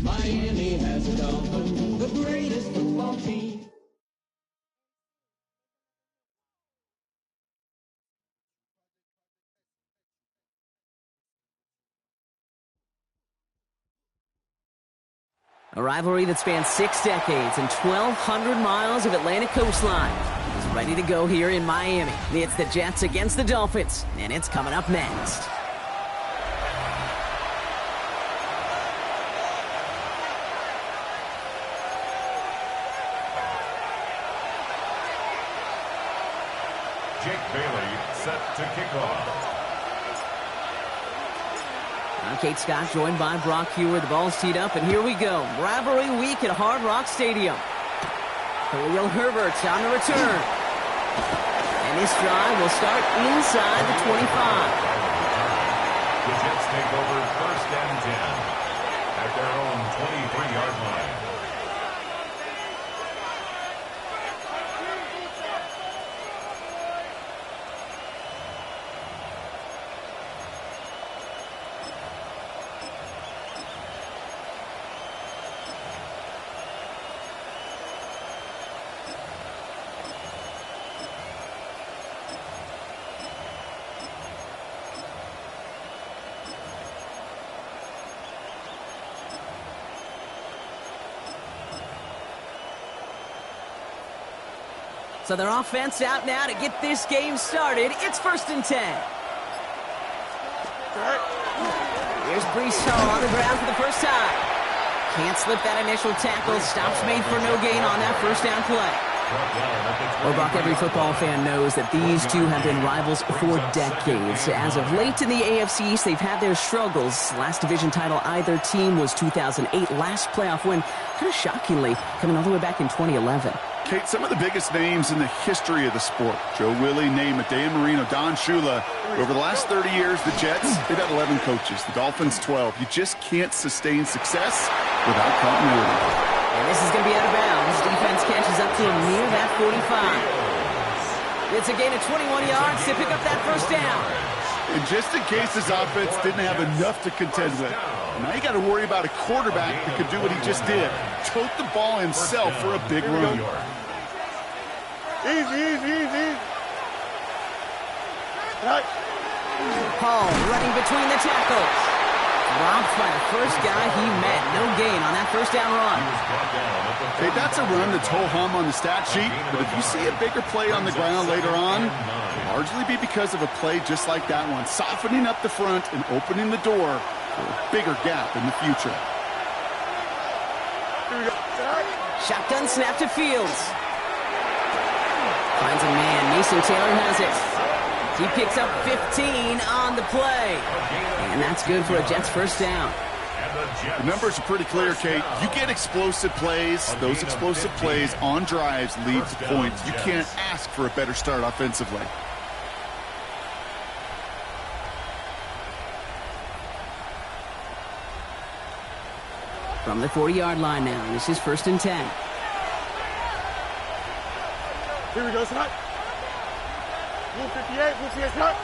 Miami has a Dolphin, the greatest football team. A rivalry that spans 6 decades and 1,200 miles of Atlantic coastline is ready to go here in Miami. It's the Jets against the Dolphins, and it's coming up next. Jake Bailey set to kick off. I'm Kate Scott, joined by Brock Hewer. The ball's teed up, and here we go. Rivalry week at Hard Rock Stadium. Khalil Herbert on the return. And this drive will start inside the 25. The Jets take over 1st and 10 at their own 23-yard line. So their offense out now to get this game started. It's 1st and 10. Here's Brees Hall on the ground for the first time. Can't slip that initial tackle. Stops made for no gain on that 1st down play. Well, Brock, every football fan knows that these two have been rivals for decades. As of late in the AFC East, they've had their struggles. Last division title either team was 2008. Last playoff win, kind of shockingly, coming all the way back in 2011. Kate, some of the biggest names in the history of the sport. Joe Willie, Namath, Dan Marino, Don Shula. Over the last 30 years, the Jets, they've had 11 coaches. The Dolphins, 12. You just can't sustain success without continuity. And this is going to be out of bounds. Defense catches up to him near that 45. It's a gain of 21 yards to pick up that 1st down. And just in case his offense didn't have enough to contend with, now you got to worry about a quarterback that could do what he just did. Tote the ball himself for a big run. Easy. Right. Hall running between the tackles. Robbed by the first guy he met. No gain on that 1st down run. Hey, that's a run that's ho-hum on the stat sheet, but if you see a bigger play on the ground later on, it'll largely be because of a play just like that one, softening up the front and opening the door for a bigger gap in the future. Shotgun snap to Fields. Finds a man. Mason Taylor has it. He picks up 15 on the play. And that's good for a Jets 1st down. The numbers are pretty clear, Kate. You get explosive plays. Those explosive plays on drives lead to points. You can't ask for a better start offensively. From the 40-yard line now, this is 1st and 10. Here we go, son. Blue 58, Blue 58, son.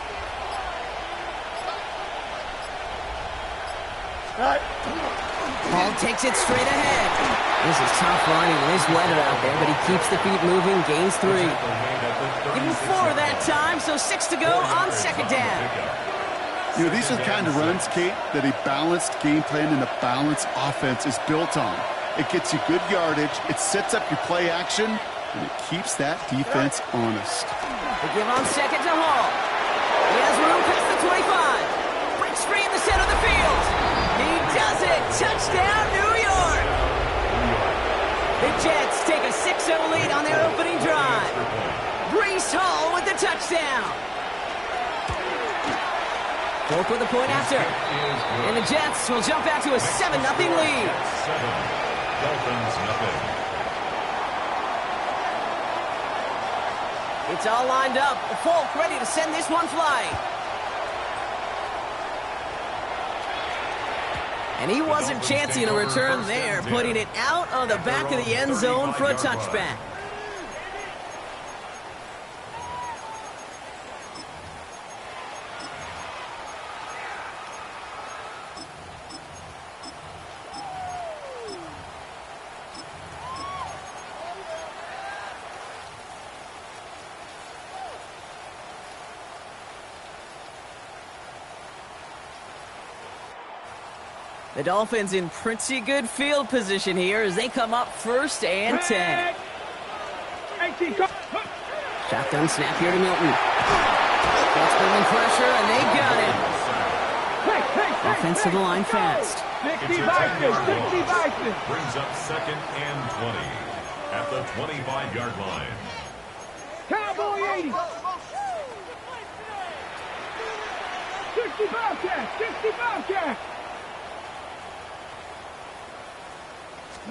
Right. Hall takes it straight ahead. This is tough running. Liz weather out there, but he keeps the feet moving, gains 3. Give him 4 that time, so 6 to go on 2nd down. You know, these are the kind of runs, Kate, that a balanced game plan and a balanced offense is built on. It gets you good yardage, it sets up your play action, and it keeps that defense honest. They give on 2nd to Hall. He has room past the 25. Breaks free in the center of the field. He does it. Touchdown, New York. The Jets take a 6-0 lead on their opening drive. Brees Hall with the touchdown. Fork with a point after. And the Jets will jump out to a 7-0 lead. 7, Dolphins nothing. It's all lined up. Falk ready to send this one flying. And he wasn't chancing a return there, putting it out of the back of the end zone for a touchback. The Dolphins in pretty good field position here as they come up 1st and 10. Shotgun snap here to Milton. That's bringing pressure, and they got him. Offense to the line fast. 60 brings up 2nd and 20 at the 25-yard line. Cowboy 80. 65 catch. 65 catch.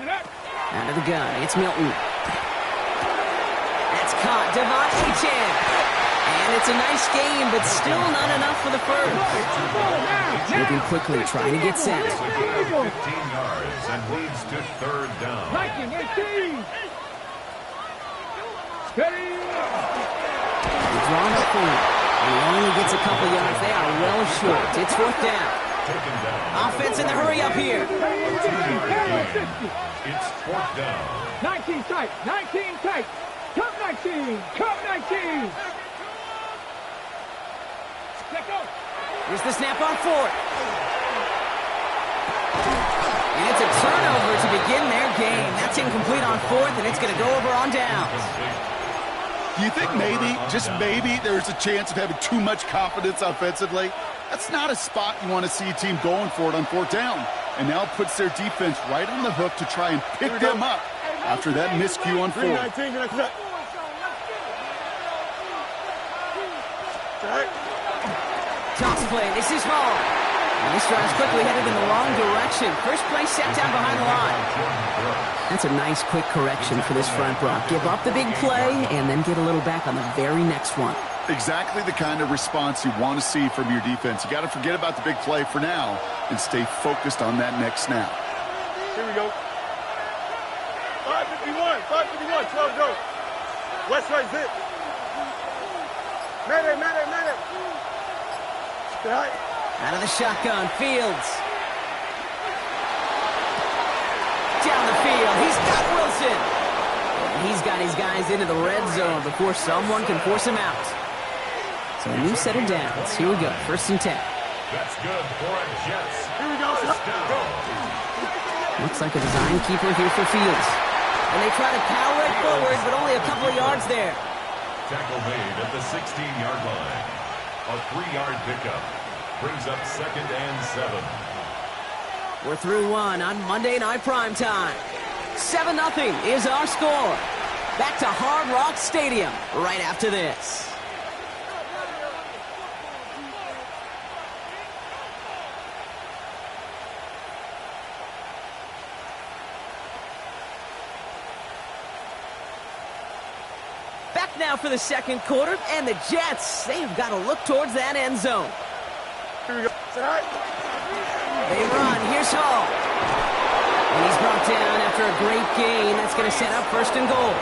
Out of the gun, it's Milton. That's caught, Devon Achane. And it's a nice game, but still not enough for the first. Moving quickly, trying to get set. 15 yards and leads to 3rd down. 19-18. Steady. He's drawn up for it. He only gets a couple yards. They are well short. It's 4th down. Offense in the hurry up here. It's 4th down. 19 tight. 19 tight. Come 19. Come 19. Let go. Here's the snap on 4th. And it's a turnover to begin their game. That's incomplete on 4th, and it's going to go over on downs. Do you think maybe, just maybe, there's a chance of having too much confidence offensively? That's not a spot you want to see a team going for it on 4th down. And now it puts their defense right on the hook to try and pick them up after that miscue on 4th. 3-19. Toss play. This is Hall. And this drive's quickly headed in the wrong direction. First play set down behind the line. That's a nice quick correction for this front block. Give up the big play and then get a little back on the very next one. Exactly the kind of response you want to see from your defense. You got to forget about the big play for now and stay focused on that next snap. Here we go. 5:51. 12 go. West right zip. Mayday. Out of the shotgun, Fields. Down the field, he's got Wilson. And he's got his guys into the red zone before someone can force him out. So a new set of downs. Here we go, 1st and 10. That's good for a Jets. Here we go. First down. Looks like a design keeper here for Fields. And they try to power it forward, but only a couple of yards there. Tackle made at the 16-yard line. A 3-yard pickup brings up 2nd and 7. We're through one on Monday Night Primetime. 7-0 is our score. Back to Hard Rock Stadium right after this. Back now for the 2nd quarter, and the Jets, they've got to look towards that end zone. Here we go. They run. Here's Hall. And he's brought down after a great gain. That's going to set up 1st and goal.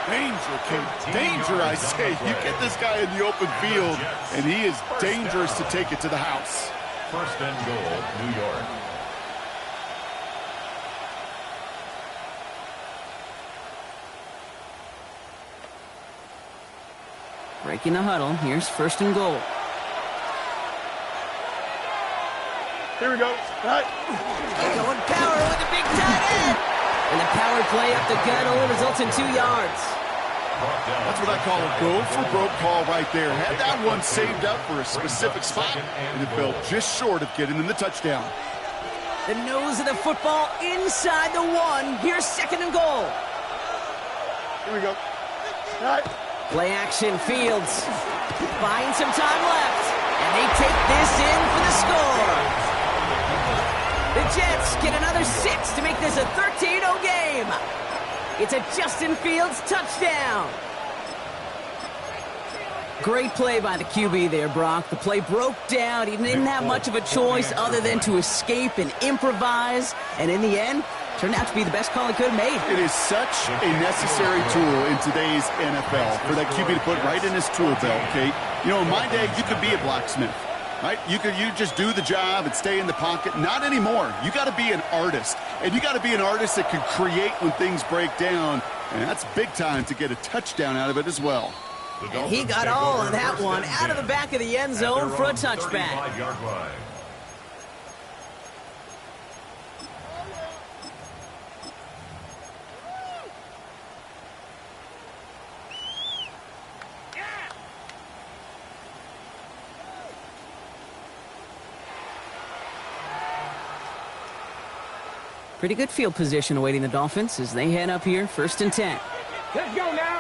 Danger, Kate. Danger, I say. You get this guy in the open field, and he is dangerous to take it to the house. 1st and goal, New York. Breaking the huddle. Here's 1st and goal. Here we go. Going power with a big tight end. And the power play up the gut only results in 2 yards. That's what I call a go-for-broke call right there. Had that one saved up for a specific spot, and it fell just short of getting in the touchdown. The nose of the football inside the 1. Here's 2nd and goal. Here we go. Play action, Fields. Buying some time left. And they take this in for the score. The Jets get another 6 to make this a 13-0 game. It's a Justin Fields touchdown. Great play by the QB there, Brock. The play broke down. He didn't have much of a choice other than to escape and improvise. And in the end, turned out to be the best call he could have made. It is such a necessary tool in today's NFL for that QB to put right in his tool belt, okay? You know, in my day, you could be a blacksmith, right? You just do the job and stay in the pocket. Not anymore. You got to be an artist. And you got to be an artist that can create when things break down. And that's big time to get a touchdown out of it as well. And he got all of that one out of the back of the end zone for a touchback. Pretty good field position awaiting the Dolphins as they head up here, 1st and 10. Let's go now.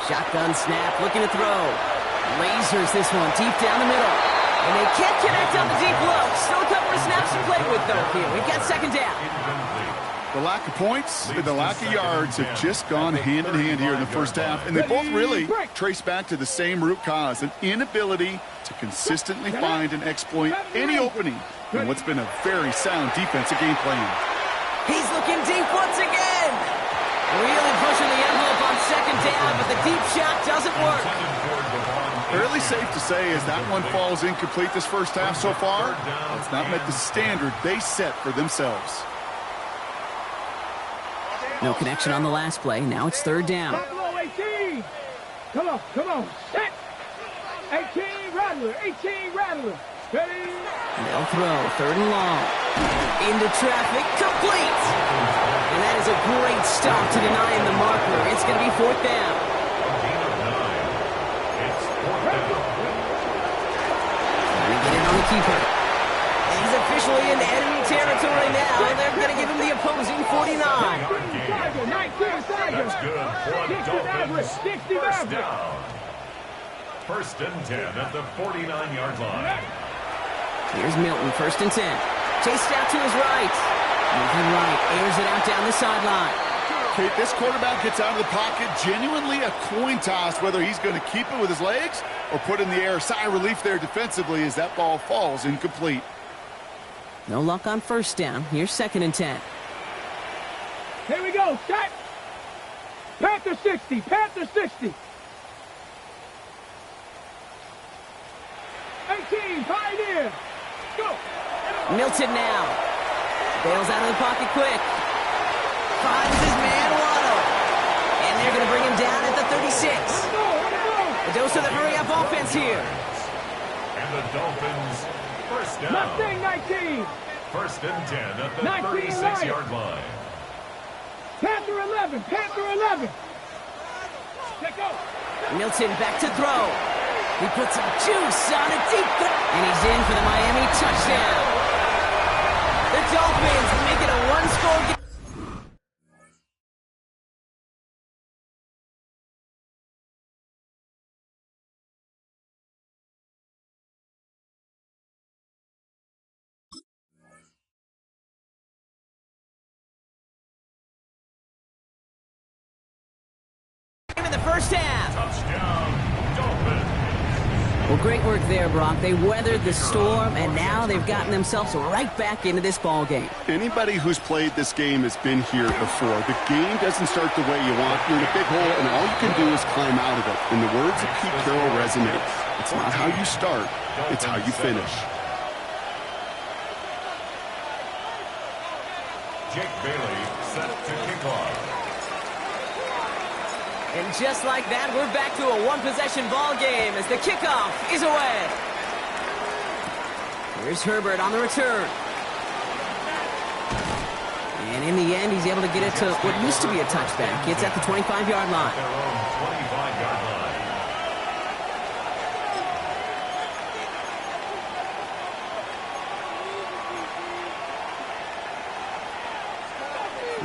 Shotgun snap, looking to throw. Lasers this one deep down the middle. And they can't connect on the deep low. Still a couple of snaps to play with, though, here. We've got 2nd down. The lack of points and the lack of yards have just gone hand in hand here in the first half. And they both really trace back to the same root cause, an inability to consistently find and exploit any opening in what's been a very sound defensive game plan. He's looking deep once again. Really pushing the envelope on 2nd down, but the deep shot doesn't work. Fairly safe to say as that one falls incomplete this first half so far, it's not met the standard they set for themselves. No connection on the last play. Now it's 3rd down. Buffalo 18. Come on. Set. 18 Rattler. 18 Rattler. Ready. They'll throw 3rd and long. Into traffic, complete. And that is a great stop to denying the marker. It's going to be 4th down. Trying to get in on the keeper. And he's officially in enemy territory now. They're going to give him the opposing 49. That's good for the Dolphins. 1st down. 1st and 10 at the 49-yard line. Here's Milton, 1st and 10. Chased out to his right. Moving right, airs it out down the sideline. Kate, this quarterback gets out of the pocket, genuinely a coin toss whether he's going to keep it with his legs or put in the air. Sigh of relief there defensively as that ball falls incomplete. No luck on 1st down. Here's 2nd and 10. Here we go. Set. Panther 60. Panther 60. 18. Pioneer. Go. Milton now. Bails out of the pocket quick. Finds his man, Waddle. And they're going to bring him down at the 36. A dose of the hurry-up offense here. And the Dolphins, 1st down. Mustang 19. 1st and 10 at the 36-yard line. Panther 11. Panther 11. Let's go. Milton back to throw. He puts some juice on a deep cut. And he's in for the Miami touchdown. The Dolphins make it a one-score game. In the first half. Touchdown, Dolphins. Well, great work there, Brock. They weathered the storm, and now they've gotten themselves right back into this ball game. Anybody who's played this game has been here before. The game doesn't start the way you want. You're in a big hole, and all you can do is climb out of it. And the words of Pete Carroll resonate. It's not how you start, it's how you finish. Jake Bailey set to kick off. And just like that, we're back to a one-possession ball game as the kickoff is away. Here's Herbert on the return. And in the end, he's able to get it to what used to be a touchback. It's at the 25-yard line. Their own 25-yard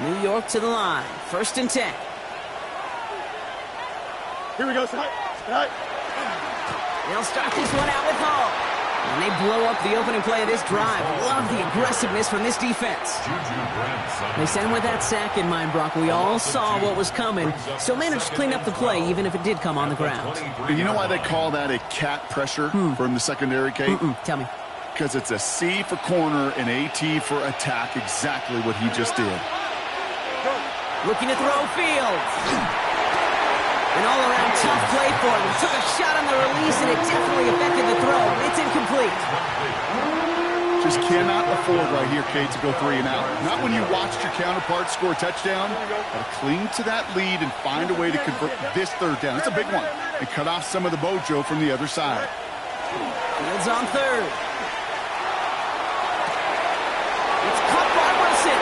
line. New York to the line. 1st and 10. Here we go, Scott. Scott. They'll start this one out with Hall. And they blow up the opening play of this drive. Love the aggressiveness from this defense. They sent him with that sack in mind, Brock. We all saw what was coming. Still managed to clean up the play, even if it did come on the ground. You know why they call that a cat pressure from the secondary, Kate? Tell me. Because it's a C for corner and a T for attack, exactly what he just did. Looking to throw field. An all-around tough play for him. Took a shot on the release, and it definitely affected the throw. It's incomplete. Just cannot afford right here, Kate, to go 3 and out. Not when you watched your counterpart score a touchdown. Got to cling to that lead and find a way to convert this third down. It's a big one. And cut off some of the mojo from the other side. Fields on third. It's caught by Wilson.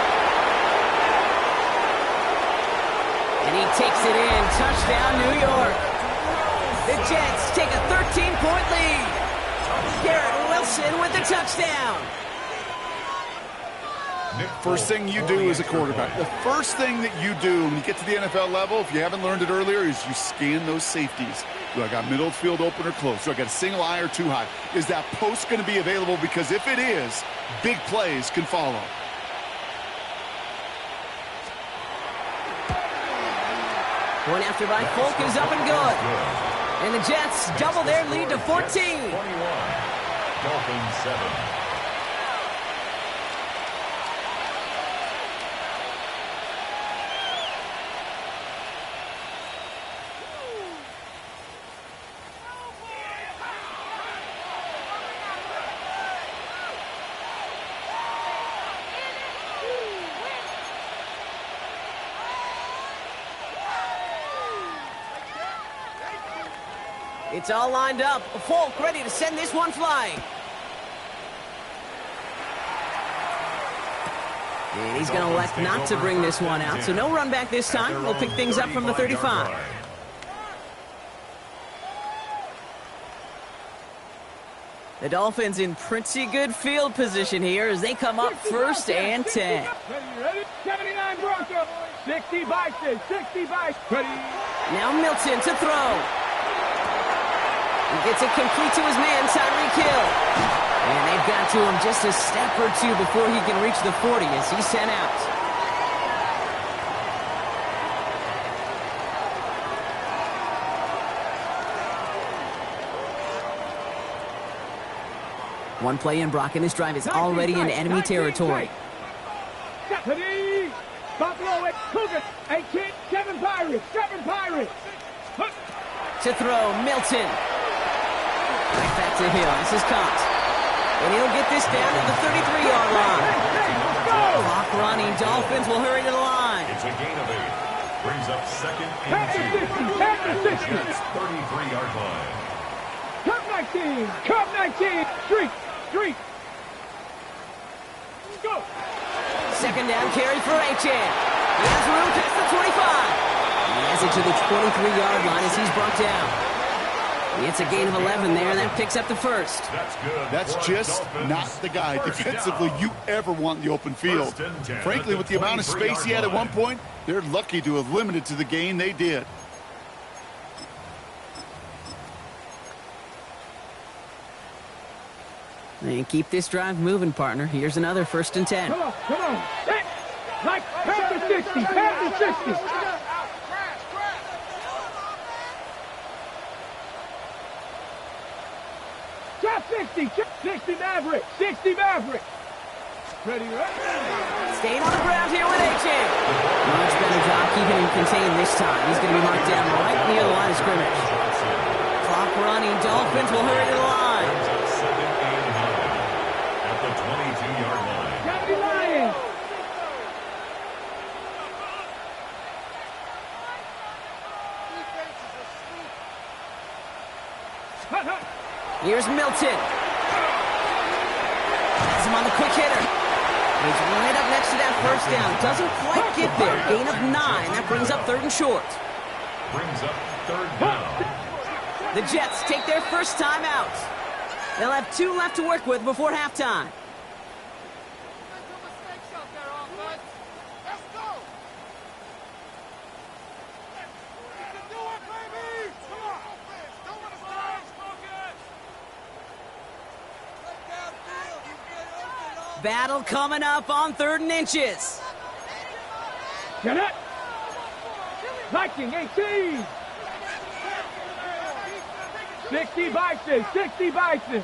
And he takes it in. Touchdown, New York. The Jets take a 13-point lead. Garrett Wilson with the touchdown. First thing you do as a quarterback, the first thing that you do when you get to the NFL level, if you haven't learned it earlier, is you scan those safeties. Do I got middle field open or close? Do I got a single high or too high? Is that post going to be available? Because if it is, big plays can follow. One after by Folk is up and good. And the Jets double their lead to 14. 21. Dolphins 7. It's all lined up. Folk ready to send this one flying. And he's going to elect not to bring this one out, so no run back this time. We'll pick things up from the 35. The Dolphins in pretty good field position here as they come up first and 10. Ready? 79 Broncos. 60 Bison. 60 Bison. Ready? Now Milton to throw. He gets it complete to his man, Tyreek Hill. And they've got to him just a step or two before he can reach the 40 as he's sent out. One play in, Brock, and this drive is already in enemy territory. Buffalo, 8 Cougars, 8 Kids, 7 Pirates, 7 Pirates. To throw, Milton. Right back to Hill. This is caught. And he'll get this down to the 33-yard line. Clock running. Dolphins will hurry to the line. It's a gain of 8. Brings up second and 2. 33-yard line. Cup 19. Cup 19. Street. Street. Go. Second down carry for H.N. He has room past the 25. He has it to the 23-yard line as he's brought down. It's a gain of 11 there. That picks up the first. That's good. That's just not the guy defensively you ever want in the open field. Frankly, with the amount of space he had at one point, they're lucky to have limited to the gain they did. And keep this drive moving, partner. Here's another 1st and 10. Come on. Come on. Like past the 60. Past the 60. Top 60. 60 Maverick. 60 Maverick. Ready, right? Staying on the ground here with H.N. Much better job keeping him contained this time. He's going to be marked down right near the line of scrimmage. Clock running. Dolphins will hurry to the line. Second and 9 at the 22-yard line. Gravity Lions. Here's Milton. Has him on the quick hitter. He's right up next to that first down. Doesn't quite get there. Gain of 9. That brings up 3rd and short. Brings up 3rd down. The Jets take their first time out. They'll have 2 left to work with before halftime. battle coming up on 3rd and inches. Get it. Viking 18. 60 Bison. 60 Bison.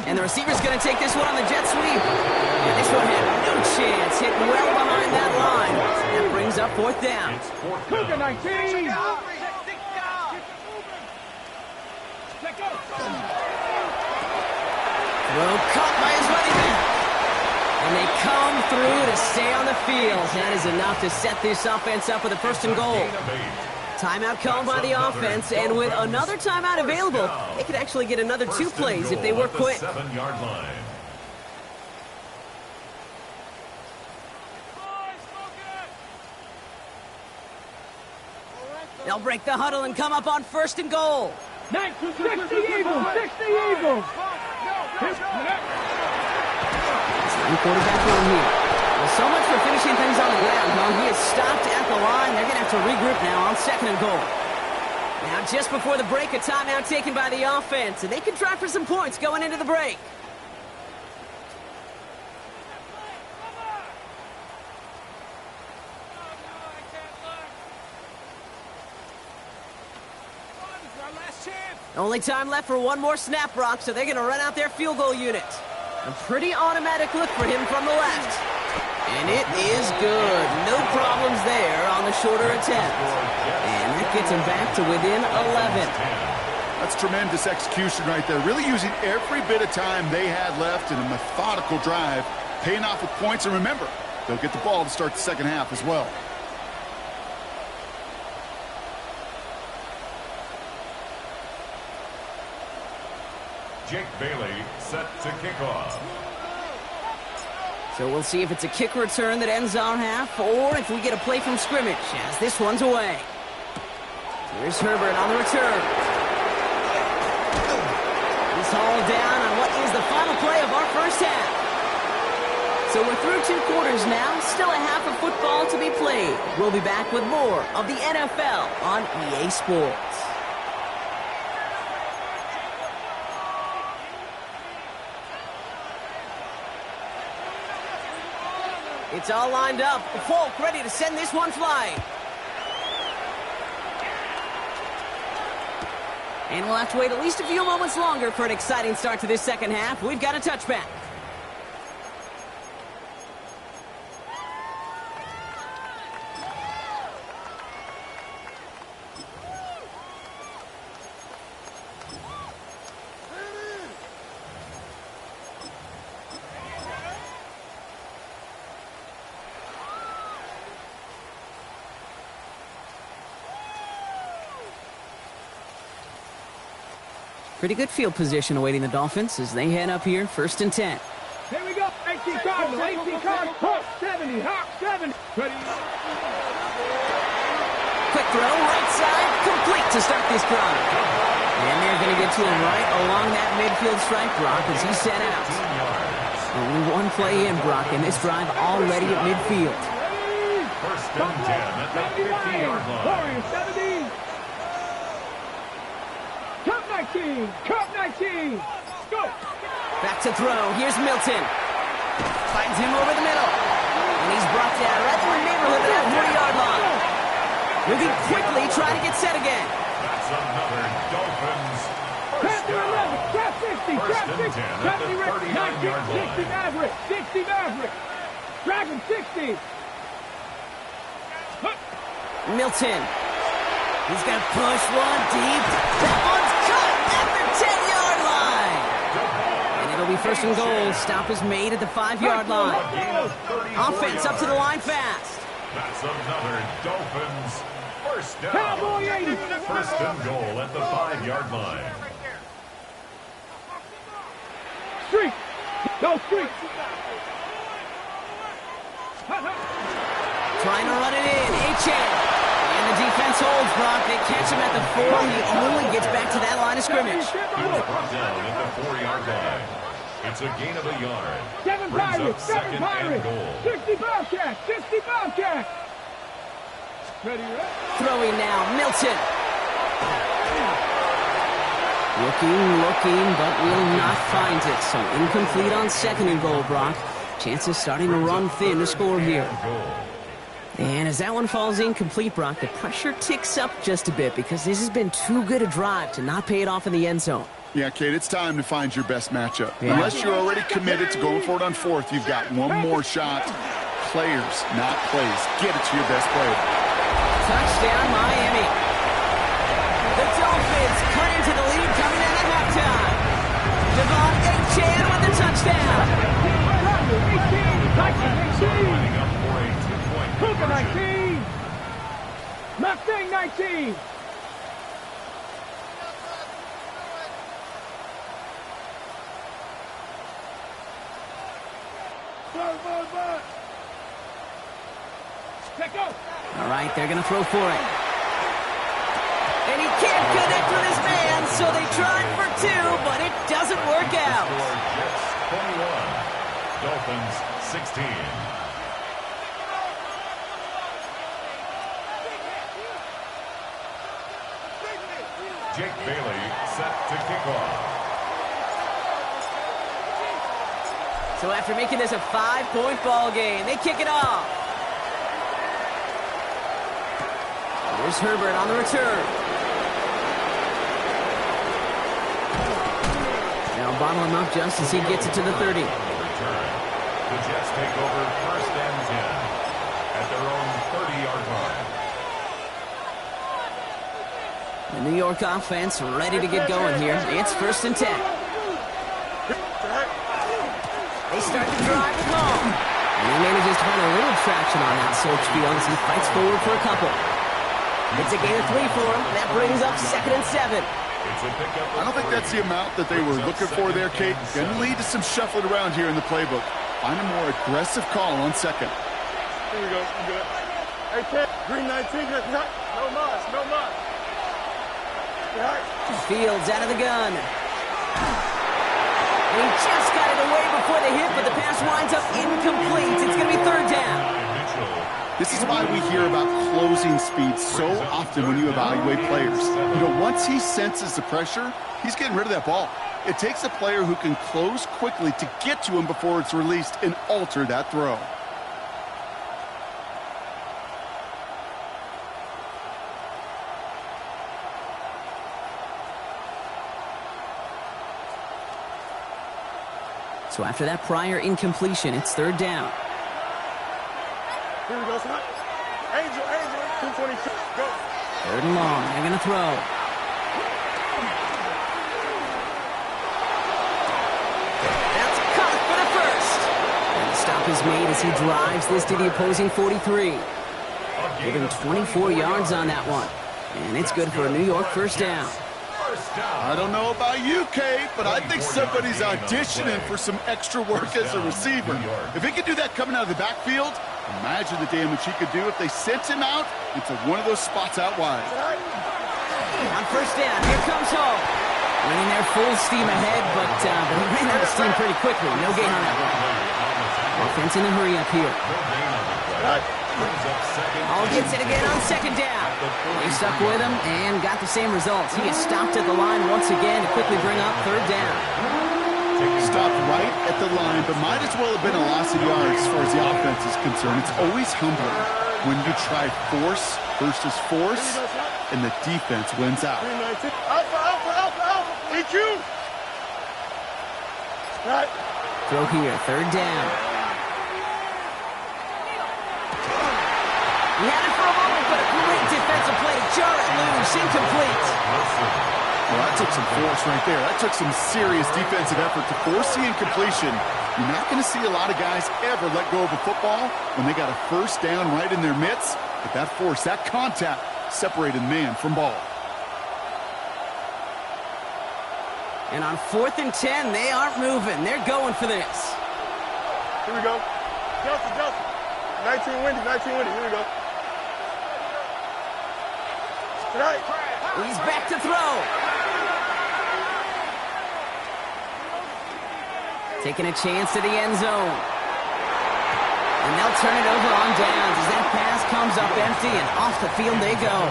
And the receiver's going to take this one on the jet sweep. And this one had no chance. Hit well behind that line. That brings up 4th down. It's 4th Cougar down. 19. Throw caught by his running back. And they come through to stay on the field. That is enough to set this offense up with a 1st and goal. Gain of 8. Timeout called by the offense, and with another timeout available, they could actually get another 2 plays if they work quick. 7-yard line. They'll break the huddle and come up on 1st and goal. 60 Eagles. 60 Eagles. Quarterback run here. Well, so much for finishing things on the ground, huh? He is stopped at the line. They're going to have to regroup now on 2nd and goal. Now, just before the break, a timeout taken by the offense, and they can try for some points going into the break. Only time left for one more snap, Brock, so they're going to run out their field goal unit. A pretty automatic look for him from the left. And it is good. No problems there on the shorter attempt. And that gets him back to within 11. That's tremendous execution right there. Really using every bit of time they had left in a methodical drive, paying off with points. And remember, they'll get the ball to start the 2nd half as well. Jake Bailey set to kick off. So we'll see if it's a kick return that ends our half, or if we get a play from scrimmage, as this one's away. Here's Herbert on the return. He's hauled down on what is the final play of our 1st half. So we're through 2 quarters now, still a half of football to be played. We'll be back with more of the NFL on EA Sports. It's all lined up. Folk ready to send this one flying. And we'll have to wait at least a few moments longer for an exciting start to this 2nd half. We've got a touchback. Pretty good field position awaiting the Dolphins as they head up here, 1st and 10. Here we go. 18 Cardinals. 18 Cardinals. Hawk 70. Hawk 70. Ready. Quick throw, right side, complete to start this drive. And they're going to get to him right along that midfield stripe, Brock, as he set out. Only one play in, Brock, and this drive already at midfield. 1st and 10 at the 50-yard line. Warriors 70. Cup 19. Cup 19. Go. Back to throw. Here's Milton. Finds him over the middle. And he's brought down right in the neighborhood of that 40-yard line. Moving quickly, trying to get set again. That's another Dolphins. Pass First to 11. down. Trap 60. First Trap and 60. 10 at Trap the 39-yard 60 line. Maverick. 60 Maverick. Dragon 60. Milton. He's going to push one deep. That one's cut at the 10-yard line. And it'll be 1st and goal. Stop is made at the 5-yard line. A gain of 34 Offense up to the yards. line fast. That's another Dolphins. First down. Cowboy 80. 1st and goal at the 5-yard line. Street. Go street. Trying to run it in. A-Chan. And the defense holds, Brock. They catch him at the 4. He only gets back to that line of scrimmage. He was brought down at the 4-yard line. It's a gain of a yard. 7 Brings up Pirates. 7 2nd and Pirates. goal. 60 Bobcats. 60 Bobcats. Ready, ready. Throwing now. Milton. Looking, but will not find it. So incomplete on second and goal, Brock. Chances starting to run thin to score here. And as that one falls incomplete, Brock, the pressure ticks up just a bit because this has been too good a drive to not pay it off in the end zone. Yeah, Kate, it's time to find your best matchup. Yeah. Unless you're already committed to going for it on fourth, you've got one more shot. Players, not plays. Get it to your best player. Touchdown, Miami. The Dolphins cut into the lead coming in at halftime. Devon Achane with the touchdown. 19! Mustang 19! All right, they're going to throw for it. And he can't connect with his man, so they tried for two, but it doesn't work out. Jets 21, Dolphins 16. Jake Bailey set to kick off. So after making this a 5-point ball game, they kick it off. Here's Herbert on the return. Now bottle him up just as he gets it to the 30. The Jets take over first and 10 at their own 30-yard line. The New York offense ready to get going here. It's first and 10. They start to drive it home. And he manages to find a little traction on that search field as he fights forward for a couple. It's a gain of 3 for him. That brings up second and 7. I don't think that's the amount that they were looking for there, Kate. Going to lead to some shuffling around here in the playbook. Find a more aggressive call on second. Here we go. I'm good. Hey, Ted, green 19. No mas, no mas. Fields out of the gun. And he just got it away before the hit, but the pass winds up incomplete. It's going to be third down. This is why we hear about closing speed so often when you evaluate players. You know, once he senses the pressure, he's getting rid of that ball. It takes a player who can close quickly to get to him before it's released and alter that throw. So after that prior incompletion, it's third down. Here we go, son. Angel, 222. Go. Third and long. They're going to throw. That's caught for the first. And the stop is made as he drives this to the opposing 43. Give him 24 yards on that one. And it's good for a New York first down. I don't know about you, Kate, but I think somebody's auditioning for some extra work as a receiver. If he could do that coming out of the backfield, imagine the damage he could do if they sent him out into one of those spots out wide. On first down, here comes home. Running there full steam ahead, but he ran out of steam pretty quickly. No gain on that one. Offense in a hurry up here. All gets it again on second down. They stuck with him and got the same results. He is stopped at the line once again to quickly bring up third down. Stopped right at the line, but might as well have been a loss of yards as far as the offense is concerned. It's always humbling when you try force versus force, and the defense wins out. Alpha. EQ. Right. Throw here, third down. He had it for a moment, but a great defensive play to jar it loose, incomplete. Well, that took some force right there. That took some serious defensive effort to force the incompletion. You're not going to see a lot of guys ever let go of a football when they got a first down right in their midst. But that force, that contact, separated man from ball. And on 4th and 10, they aren't moving. They're going for this. Here we go. Justin. 19 windy. Here we go. Right. He's back to throw. Taking a chance to the end zone. And they'll turn it over on downs as that pass comes up empty and off the field they go.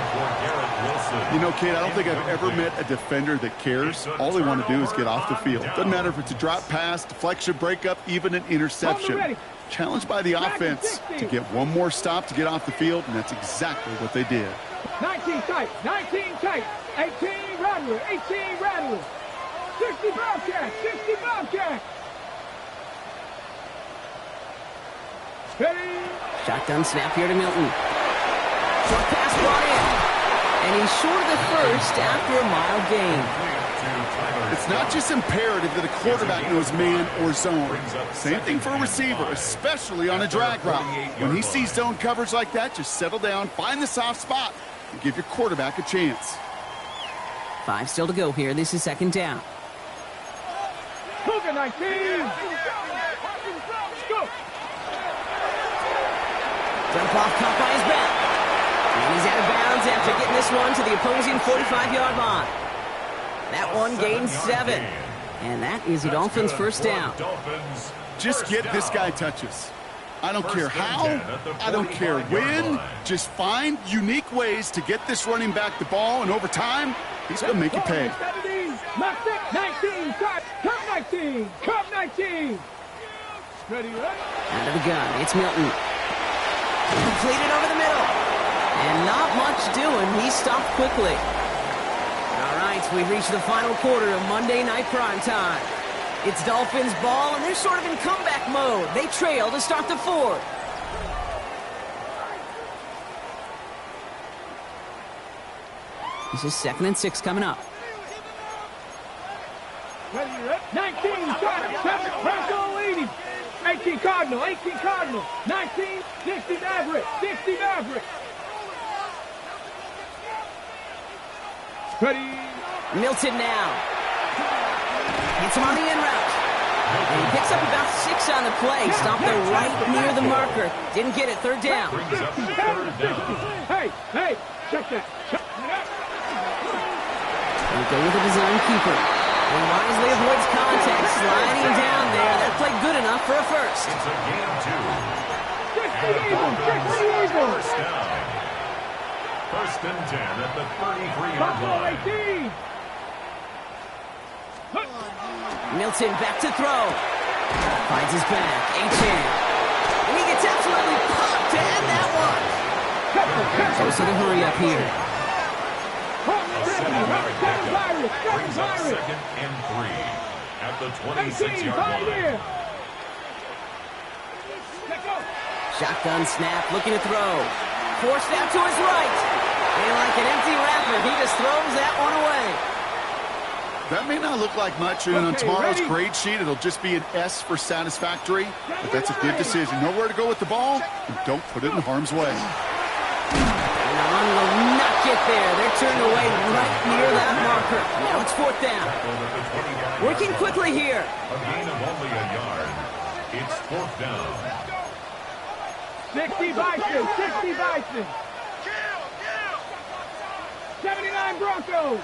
You know, Kate, I don't think I've ever met a defender that cares. All they want to do is get off the field. Doesn't matter if it's a drop pass, deflection, breakup, even an interception. Challenged by the offense to get one more stop to get off the field, and that's exactly what they did. 19 tight, 19 tight, 18 Rattler, 18 Rattler, 60 Bobcat, 60 Bobcat. Ready? Shotgun snap here to Milton. Short pass brought in. And he's short of the first after a mild gain. It's not just imperative that a quarterback knows man or zone. Same thing for a receiver, especially on a drag route. When he sees zone coverage like that, just settle down, find the soft spot, and give your quarterback a chance. 5 still to go here. This is second down. Cougar 19. Go. Dump off caught by his back. And he's out of bounds after getting this one to the opposing 45-yard line. That one gains 7. And that is the Dolphins' first down. Just get this guy touches. I don't care how, I don't care when. Just find unique ways to get this running back the ball, and over time, he's going to make you pay. 19, Cup 19, Cup 19. Ready, Out of the gun, it's Milton. Completed over the middle. And not much doing. He stopped quickly. All right, we've reached the final quarter of Monday Night Primetime. It's Dolphins ball, and they're sort of in comeback mode. They trail to start the fourth. This is 2nd and 6 coming up. 19, Bronco 80. 18 Cardinal, 18 Cardinal. 19, 60 Maverick, 60 Maverick. Ready. Milton now. Hits him on the in route. And he picks up about 6 on the play. Stopped there right near the marker. Didn't get it. Third down. Hey, check that. We go with the design keeper. He wisely avoids contact, sliding down there. That played good enough for a first. It's a game 2. 60 First down. 1st and 10 at the 33-yard line. 18. Milton back to throw. Finds his back. H.N. And he gets absolutely popped to end that one. Close to the hurry up here. Brings up 2nd and 3 at the 26-yard line. Shotgun snap, looking to throw. Forced out to his right. And like an empty wrapper, he just throws that one away. That may not look like much, and on tomorrow's grade sheet, it'll just be an S for satisfactory, but that's a good decision. Nowhere to go with the ball, and don't put it in harm's way. And will not get there. They're turned away right near that marker. Now it's 4th down. Working quickly here. A gain of only a yard. It's 4th down. 60 Bison, 60 Bison. 79 Broncos.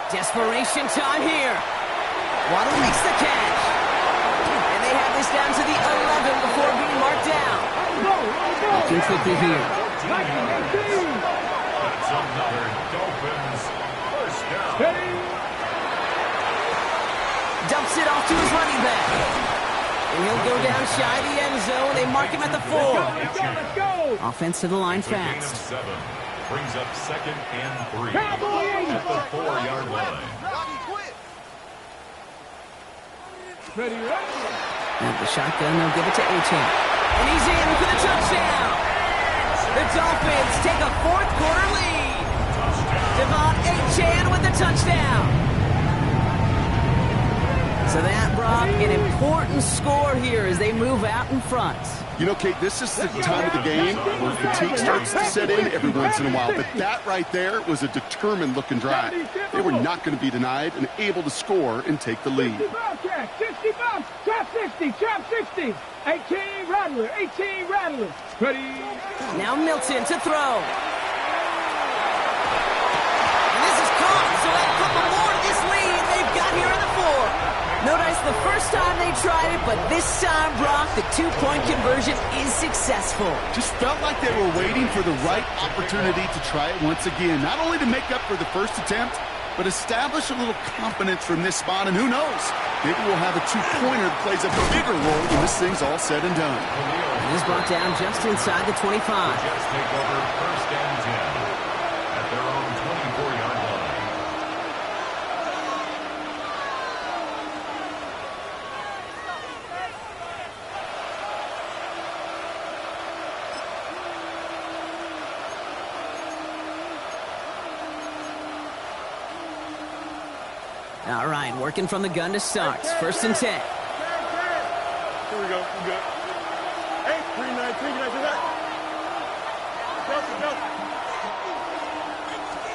Desperation time here. Waddle makes the catch. And they have this down to the 11 before being marked down. Looking quickly here. That's another Dolphins first down. Dumps it off to his running back. And he'll go down shy of the end zone. They mark him at the 4. Offense to the line fast. 7 brings up 2nd and 3 at the 4-yard line. Now the shotgun, they'll give it to H.N. And he's in for the touchdown. The Dolphins take a 4th quarter lead. Devon H.N. with the touchdown. So that brought an important score here as they move out in front. You know, Kate, this is the time of the game where fatigue starts to set in every once in a while. But that right there was a determined-looking drive. They were not going to be denied and able to score and take the lead. 60 Bobcat, trap 60, trap 60. 18 Rattler, 18 Rattler. Ready. Now Milton to throw. And this is caught, so a couple more to this lead they've got here in the 4. Notice the first time they tried it, but this time, Brock, the two-point conversion is successful. Just felt like they were waiting for the right opportunity to try it once again. Not only to make up for the first attempt, but establish a little confidence from this spot. And who knows, maybe we'll have a two-pointer that plays a bigger role when this thing's all said and done. And he's brought down just inside the 25. Jets take over first and 10 at their own 24-yard line. All right, working from the gun to start. First and 10. Here we go. We good. Hey, 3-9, 3-9,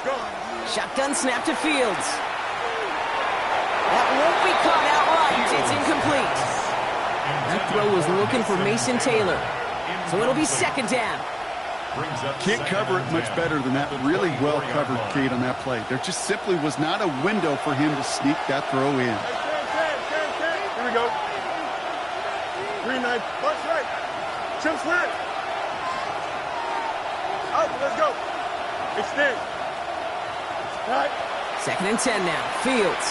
go. Shotgun snap to Fields. That won't be caught outright. It's incomplete. That throw was looking for Mason Taylor. So it'll be second down. Can't cover it much better than that really well-covered Kate on that play. There just simply was not a window for him to sneak that throw in. Here we go. 3-9, punch right. Chip slant. Out, let's go. Extend. All right. Second and 10 now. Fields.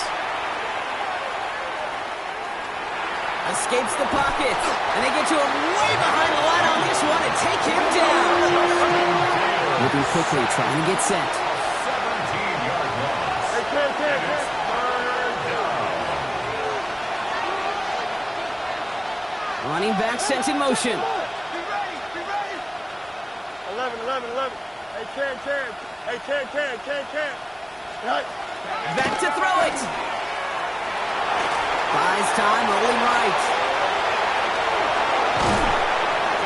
Escapes the pocket. And they get to him way behind the line on this one and take him down. Moving quickly, trying to get set. 17-yard loss. Hey, 10. Running back sent in motion. Be ready. 11. Hey, 10. Hey, 10. All right. Back to throw it. Buys time, rolling right.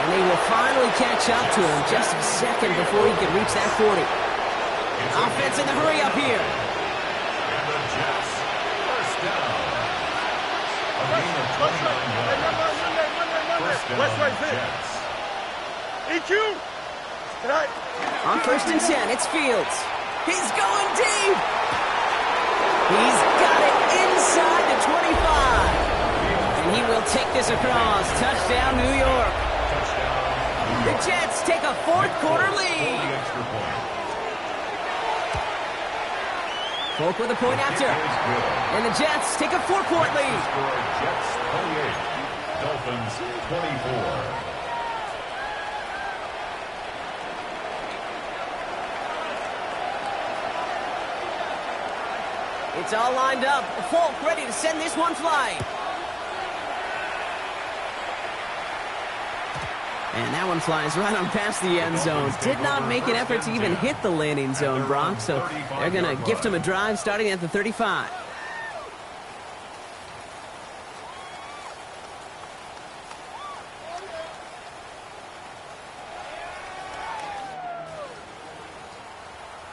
And they will finally catch up to him just a second before he can reach that 40. Offense in the hurry up here. And the Jets, first down. A gain of 29 yards. First down, West right there. Jets. EQ. All right. On first and 10, it's Fields. He's going deep. He's got it inside the 25. And he will take this across. Touchdown, New York. The Jets take a fourth quarter lead. Extra point. Folk with a point after. And the Jets take a 4-point lead. Score Jets 28, Dolphins 24. It's all lined up. Folk ready to send this one flying. And that one flies right on past the end zone. Did not make an effort to even hit the landing zone, Brock. So they're going to gift him a drive starting at the 35.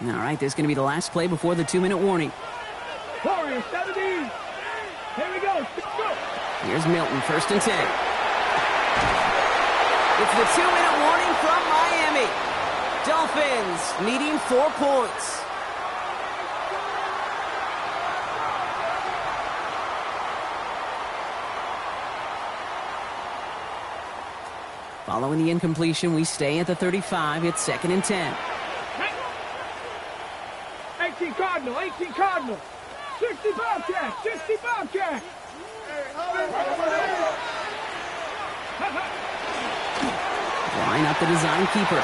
All right, this is going to be the last play before the 2-minute warning. Corey, 70. Here we go. Let's go. Here's Milton, first and 10. It's the 2-minute warning from Miami. Dolphins needing 4 points. Following the incompletion, we stay at the 35. It's second and 10. 18 Cardinal. 60 Bobcat. Line up the design keeper.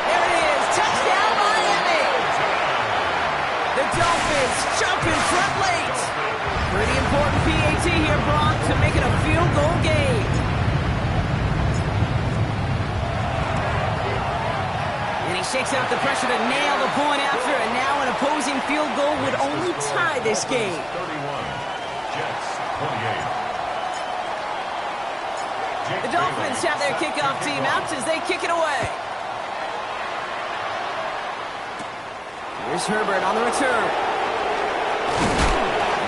There it is. Touchdown, Miami. The Dolphins jump in front late. Pretty important PAT here, Brock, to make it a field goal game. And he shakes out the pressure to nail the point after, and now an opposing field goal would only tie this game. 31, Jets 28. The Dolphins have their kickoff team out as they kick it away. Here's Herbert on the return.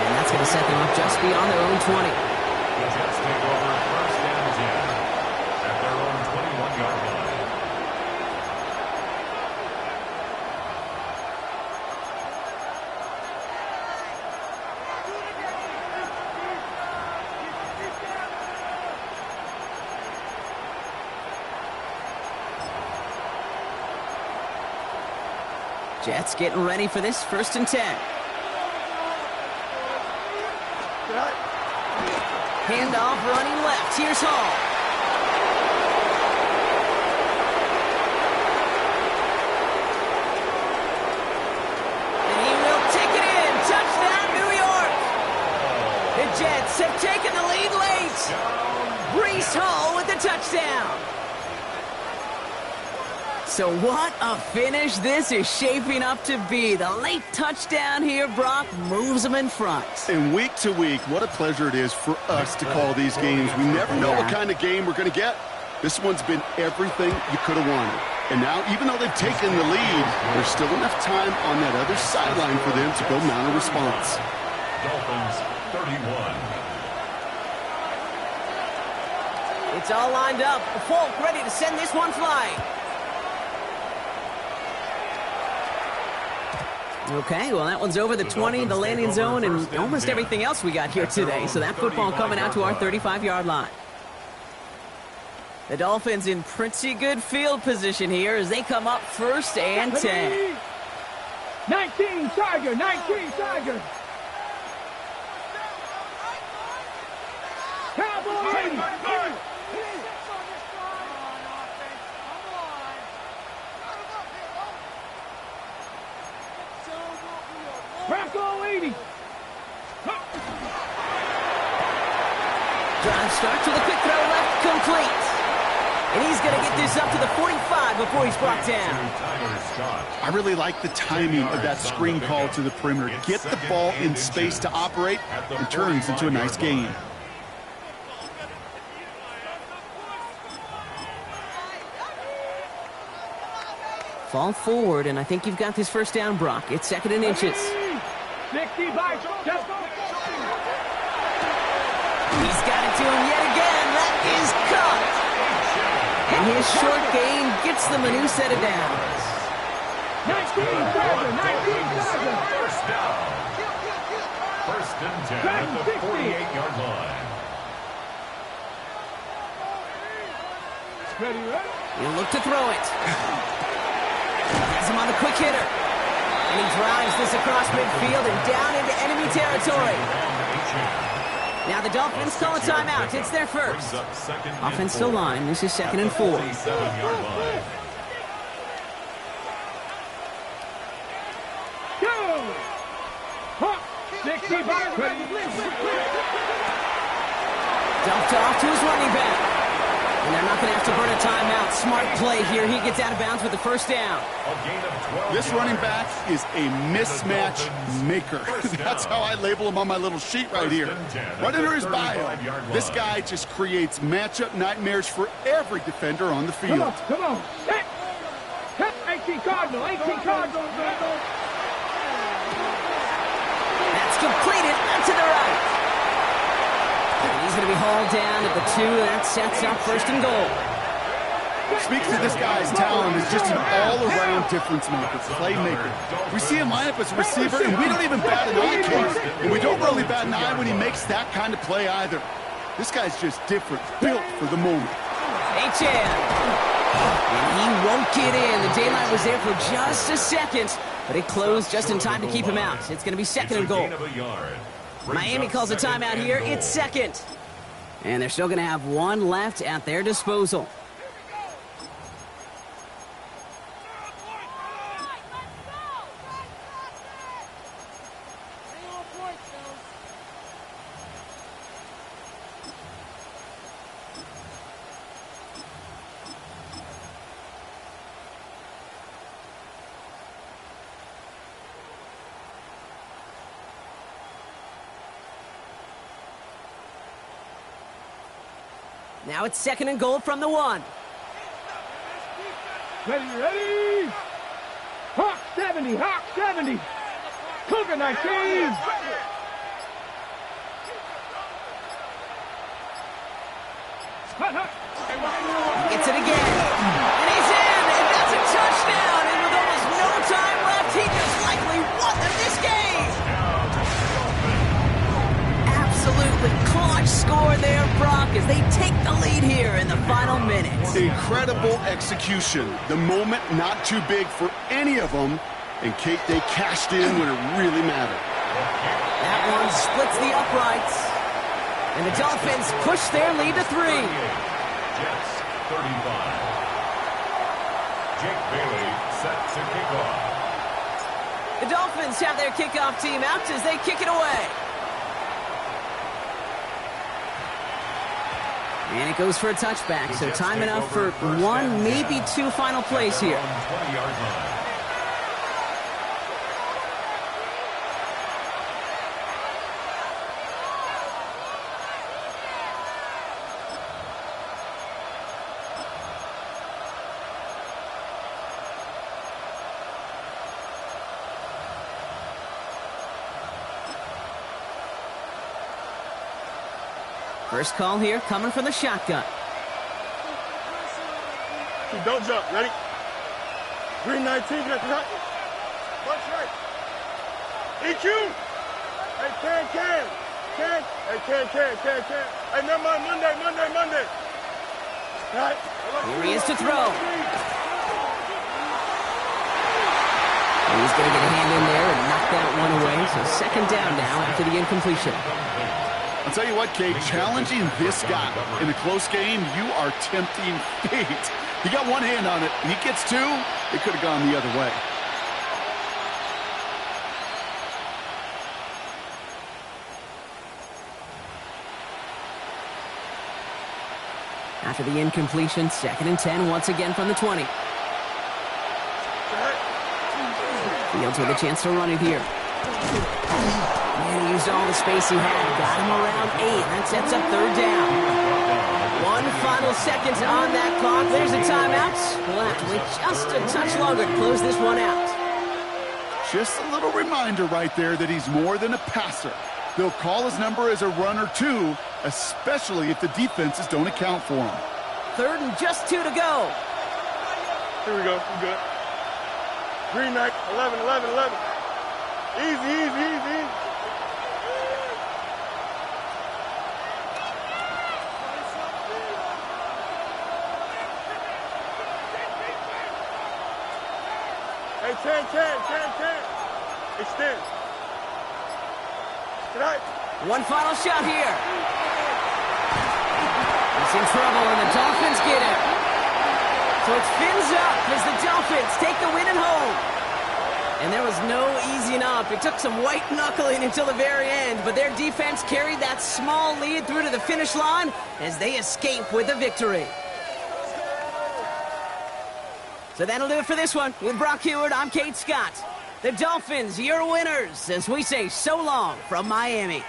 And that's going to set them up just beyond their own 20. The Jets take over first and 10 at their own 21-yard line. Jets getting ready for this 1st and 10. Handoff running left. Here's Hall. And he will take it in. Touchdown, New York. The Jets have taken the lead late. Breece Hall with the touchdown. So what a finish this is shaping up to be. The late touchdown here, Brock, moves them in front. And week to week, what a pleasure it is for us to call these games. We never know what kind of game we're going to get. This one's been everything you could have wanted. And now, even though they've taken the lead, there's still enough time on that other sideline for them to go mount a response. Dolphins 31. It's all lined up. Folk ready to send this one flying. Okay, well, that one's over the 20, the landing zone, and almost everything else we got here today. So that football coming out to our 35-yard line. The Dolphins in pretty good field position here as they come up 1st and 10. 19 Tiger, 19 Tiger. Cowboys. Bronco 80. Drive starts with a quick throw left, complete. And he's going to get this up to the 45 before he's brought down. I really like the timing of that screen call to the perimeter. Get the ball in space to operate and turns into a nice gain. Fall forward, and I think you've got this 1st down, Brock. It's 2nd and inches. 60 by just He's got it to him yet again. That is cut. And his short gain gets them a new set of downs. 19 Tiger, 19 Tiger. First down. 1st and 10 at the 48-yard line. Ready, ready? He'll look to throw it. Has him on the quick hitter. And he drives this across midfield and down into enemy territory. Now the Dolphins call a timeout. It's their 1st. Offensive line. This is 2nd and 4. 47-yard line. Go! Hawk, 60 by Dumped off to his running back. And they're not going to have to burn a timeout. Smart play here. He gets out of bounds with the 1st down. This running back is a mismatch maker. That's how I label him on my little sheet right here. Right under his bio, this guy just creates matchup nightmares for every defender on the field. Come on. Set. 18 Cardinal, 18 Cardinal. That's completed out to the right. And he's going to be hauled down at the 2. That sets up 1st and goal. Speaks to this guy's talent as just an all-around difference maker, playmaker. We see him line up as a receiver, and we don't even bat an eye to him. And we don't really bat an eye when he makes that kind of play either. This guy's just different, built for the moment. HN. And he won't get in. The daylight was there for just a second, but it closed just in time to keep him out. It's going to be 2nd and goal. Miami calls a timeout here. It's 2nd. And they're still going to have one left at their disposal. Now it's 2nd and goal from the 1. Ready. Hawk 70, Hawk 70. Cougar 19. Gets it again. And he's in. And that's a touchdown. And with almost no time left, he just likely won them this game. Absolutely clutch score there, Brock, as they take the lead here in the final minutes. Incredible execution. The moment not too big for any of them, And, Kate, they cashed in when it really mattered. That one splits the uprights. And the Dolphins push their lead to 3. Jets 35. Jake Bailey set to kick off. The Dolphins have their kickoff team out as they kick it away. And it goes for a touchback, so time enough for 1, maybe 2 final plays here. 20-yard line. First call here coming from the shotgun. Don't jump. Ready? 319. Get the right. Punch right. EQ. Hey, can. Hey, can. Hey, never mind. Monday. Right. Here he is to throw. He's going to get a hand in there and knock that one away. So second down now after the incompletion. I'll tell you what, Kate, challenging this guy in a close game, you are tempting fate. He got one hand on it. He gets 2. It could have gone the other way. After the incompletion, 2nd and 10 once again from the 20. Fields with a chance to run it here. And he used all the space he had. Got him around 8. That sets up 3rd down. 1 final second on that clock. There's a timeout. We'll have to wait just a touch longer to close this one out. Just a little reminder right there that he's more than a passer. They'll call his number as a runner, too, especially if the defenses don't account for him. 3rd and just 2 to go. Here we go. We good. Green knight. 11. Easy. Hey, 10. Extend. Right. One final shot here. He's in trouble, and the Dolphins get him. So it's fins up as the Dolphins take the win at home. And there was no easing up. It took some white knuckling until the very end, but their defense carried that small lead through to the finish line as they escape with a victory. So that'll do it for this one. With Brock Heward, I'm Kate Scott. The Dolphins, your winners, as we say so long from Miami.